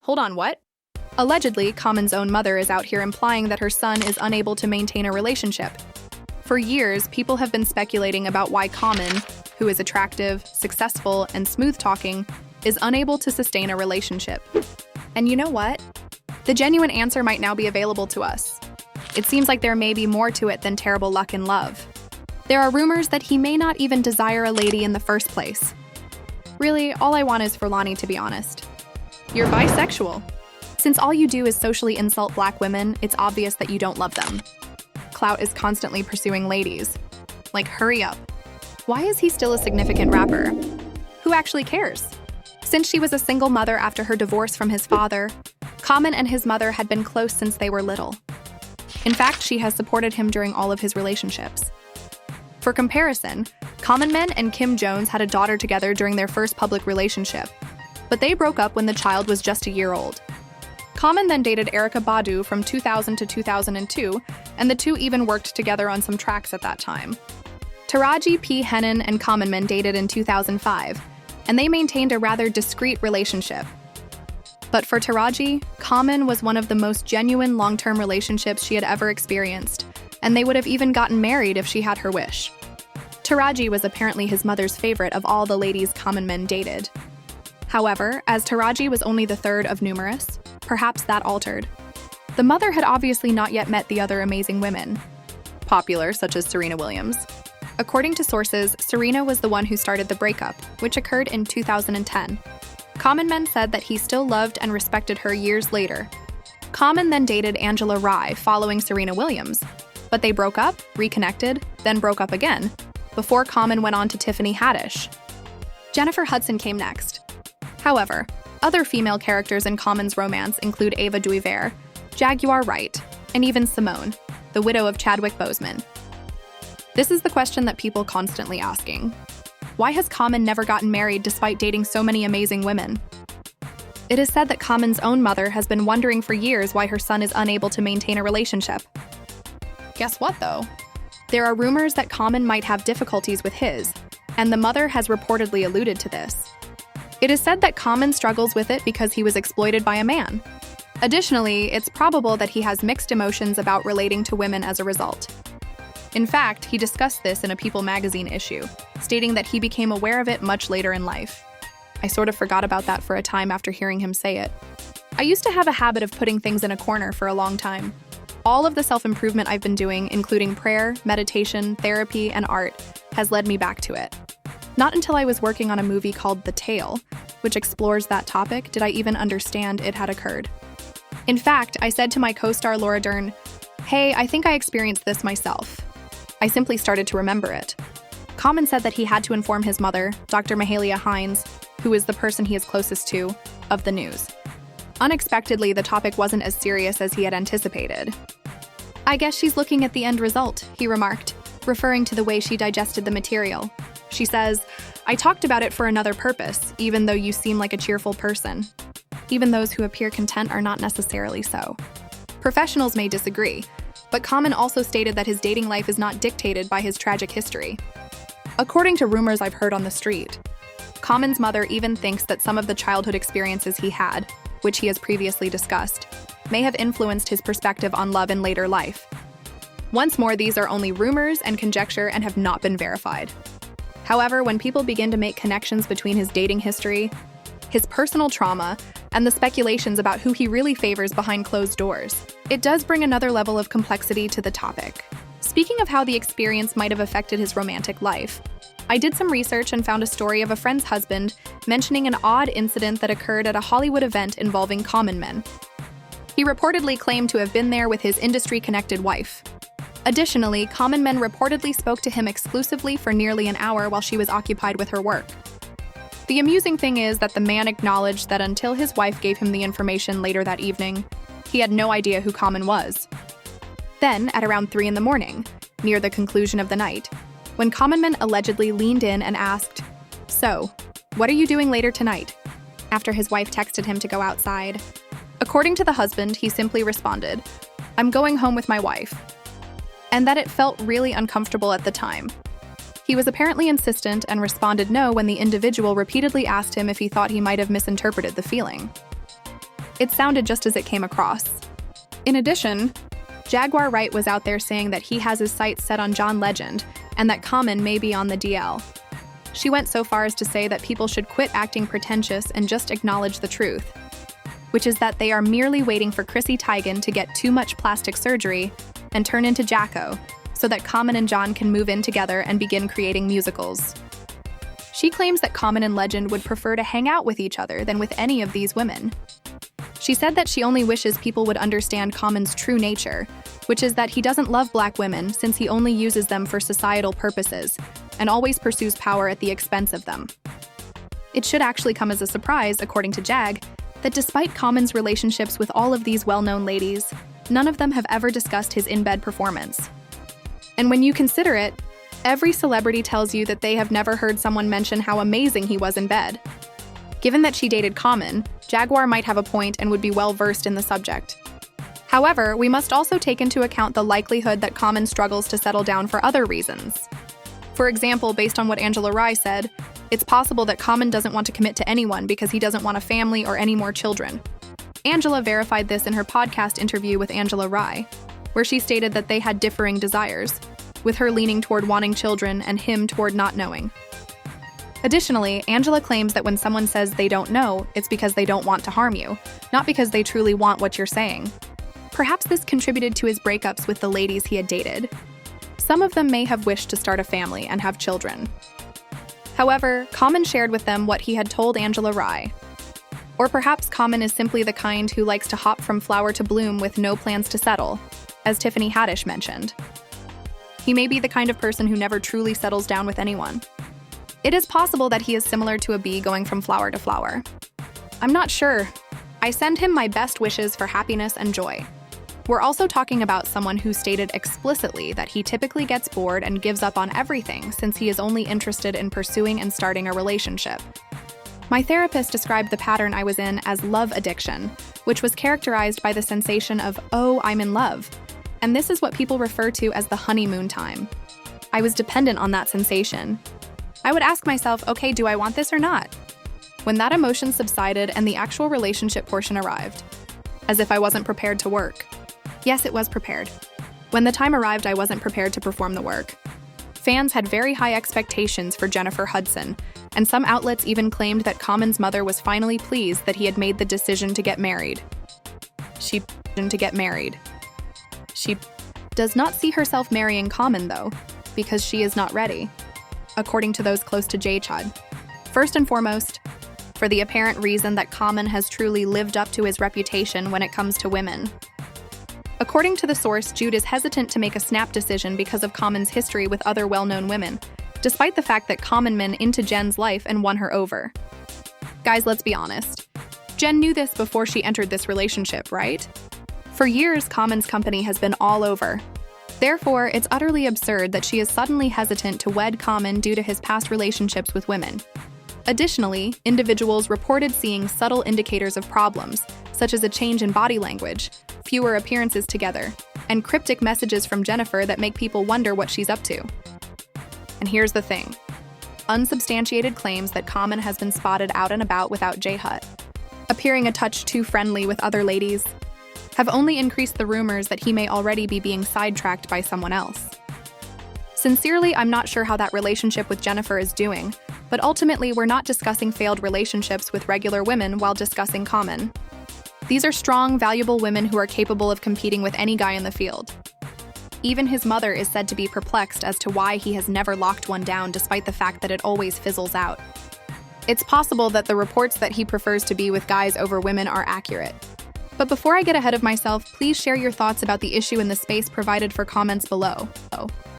Hold on, what? Allegedly, Common's own mother is out here implying that her son is unable to maintain a relationship. For years, people have been speculating about why Common, who is attractive, successful, and smooth-talking, is unable to sustain a relationship. And you know what? The genuine answer might now be available to us. It seems like there may be more to it than terrible luck in love. There are rumors that he may not even desire a lady in the first place. Really, all I want is for Lonnie to be honest. You're bisexual. Since all you do is socially insult black women, it's obvious that you don't love them. Clout is constantly pursuing ladies. Like, hurry up. Why is he still a significant rapper? Who actually cares? Since she was a single mother after her divorce from his father, Common and his mother had been close since they were little. In fact, she has supported him during all of his relationships. For comparison, Common Men and Kim Jones had a daughter together during their first public relationship, but they broke up when the child was just a year old. Common then dated Erykah Badu from 2000 to 2002, and the two even worked together on some tracks at that time. Taraji P. Hennon and Common Men dated in 2005, and they maintained a rather discreet relationship. But for Taraji, Common was one of the most genuine long-term relationships she had ever experienced, and they would have even gotten married if she had her wish. Taraji was apparently his mother's favorite of all the ladies Common Men dated. However, as Taraji was only the third of numerous, perhaps that altered. The mother had obviously not yet met the other amazing women, popular such as Serena Williams. According to sources, Serena was the one who started the breakup, which occurred in 2010. Common Men said that he still loved and respected her years later. Common then dated Angela Rye following Serena Williams, but they broke up, reconnected, then broke up again, before Common went on to Tiffany Haddish. Jennifer Hudson came next. However, other female characters in Common's romance include Ava DuVernay, Jaguar Wright, and even Simone, the widow of Chadwick Boseman. This is the question that people constantly asking. Why has Common never gotten married despite dating so many amazing women? It is said that Common's own mother has been wondering for years why her son is unable to maintain a relationship. Guess what, though? There are rumors that Common might have difficulties with his, and the mother has reportedly alluded to this. It is said that Common struggles with it because he was exploited by a man. Additionally, it's probable that he has mixed emotions about relating to women as a result. In fact, he discussed this in a People magazine issue, stating that he became aware of it much later in life. I sort of forgot about that for a time after hearing him say it. I used to have a habit of putting things in a corner for a long time. All of the self-improvement I've been doing, including prayer, meditation, therapy, and art, has led me back to it. Not until I was working on a movie called The Tale, which explores that topic, did I even understand it had occurred. In fact, I said to my co-star Laura Dern, "Hey, I think I experienced this myself." I simply started to remember it. Common said that he had to inform his mother, Dr. Mahalia Hines, who is the person he is closest to, of the news. Unexpectedly, the topic wasn't as serious as he had anticipated. "I guess she's looking at the end result," he remarked, referring to the way she digested the material. She says, "I talked about it for another purpose, even though you seem like a cheerful person. Even those who appear content are not necessarily so." Professionals may disagree, but Common also stated that his dating life is not dictated by his tragic history. According to rumors I've heard on the street, Common's mother even thinks that some of the childhood experiences he had, which he has previously discussed, may have influenced his perspective on love in later life. Once more, these are only rumors and conjecture and have not been verified. However, when people begin to make connections between his dating history, his personal trauma, and the speculations about who he really favors behind closed doors, it does bring another level of complexity to the topic. Speaking of how the experience might have affected his romantic life, I did some research and found a story of a friend's husband mentioning an odd incident that occurred at a Hollywood event involving Common Men. He reportedly claimed to have been there with his industry-connected wife. Additionally, Common Men reportedly spoke to him exclusively for nearly an hour while she was occupied with her work. The amusing thing is that the man acknowledged that until his wife gave him the information later that evening, he had no idea who Common was. Then, at around 3 in the morning, near the conclusion of the night, when Common Men allegedly leaned in and asked, "So, what are you doing later tonight?" after his wife texted him to go outside. According to the husband, he simply responded, "I'm going home with my wife," and that it felt really uncomfortable at the time. He was apparently insistent and responded no when the individual repeatedly asked him if he thought he might have misinterpreted the feeling. It sounded just as it came across. In addition, Jaguar Wright was out there saying that he has his sights set on John Legend and that Common may be on the DL. She went so far as to say that people should quit acting pretentious and just acknowledge the truth, which is that they are merely waiting for Chrissy Teigen to get too much plastic surgery and turn into Jacko, so that Common and John can move in together and begin creating musicals. She claims that Common and Legend would prefer to hang out with each other than with any of these women. She said that she only wishes people would understand Common's true nature, which is that he doesn't love black women since he only uses them for societal purposes and always pursues power at the expense of them. It should actually come as a surprise, according to Jag, that despite Common's relationships with all of these well-known ladies, none of them have ever discussed his in-bed performance. And when you consider it, every celebrity tells you that they have never heard someone mention how amazing he was in bed. Given that she dated Common, Jaguar might have a point and would be well-versed in the subject. However, we must also take into account the likelihood that Common struggles to settle down for other reasons. For example, based on what Angela Rye said, it's possible that Common doesn't want to commit to anyone because he doesn't want a family or any more children. Angela verified this in her podcast interview with Angela Rye, where she stated that they had differing desires, with her leaning toward wanting children and him toward not knowing. Additionally, Angela claims that when someone says they don't know, it's because they don't want to harm you, not because they truly want what you're saying. Perhaps this contributed to his breakups with the ladies he had dated. Some of them may have wished to start a family and have children. However, Common shared with them what he had told Angela Rye. Or perhaps Common is simply the kind who likes to hop from flower to bloom with no plans to settle, as Tiffany Haddish mentioned. He may be the kind of person who never truly settles down with anyone. It is possible that he is similar to a bee going from flower to flower. I'm not sure. I send him my best wishes for happiness and joy. We're also talking about someone who stated explicitly that he typically gets bored and gives up on everything since he is only interested in pursuing and starting a relationship. My therapist described the pattern I was in as love addiction, which was characterized by the sensation of, oh, I'm in love. And this is what people refer to as the honeymoon time. I was dependent on that sensation. I would ask myself, okay, do I want this or not? When that emotion subsided and the actual relationship portion arrived, as if I wasn't prepared to work. Yes, it was prepared. When the time arrived, I wasn't prepared to perform the work. Fans had very high expectations for Jennifer Hudson, and some outlets even claimed that Common's mother was finally pleased that he had made the decision to get married. She does not see herself marrying Common, though, because she is not ready, according to those close to J. Chud. First and foremost, for the apparent reason that Common has truly lived up to his reputation when it comes to women. According to the source, Jude is hesitant to make a snap decision because of Common's history with other well-known women, despite the fact that Common men into Jen's life and won her over. Guys, let's be honest. Jen knew this before she entered this relationship, right? For years, Common's company has been all over. Therefore, it's utterly absurd that she is suddenly hesitant to wed Common due to his past relationships with women. Additionally, individuals reported seeing subtle indicators of problems, such as a change in body language, fewer appearances together, and cryptic messages from Jennifer that make people wonder what she's up to. And here's the thing. Unsubstantiated claims that Common has been spotted out and about without J. Hut, appearing a touch too friendly with other ladies, have only increased the rumors that he may already be being sidetracked by someone else. Sincerely, I'm not sure how that relationship with Jennifer is doing, but ultimately we're not discussing failed relationships with regular women while discussing Common. These are strong, valuable women who are capable of competing with any guy in the field. Even his mother is said to be perplexed as to why he has never locked one down despite the fact that it always fizzles out. It's possible that the reports that he prefers to be with guys over women are accurate. But before I get ahead of myself, please share your thoughts about the issue in the space provided for comments below.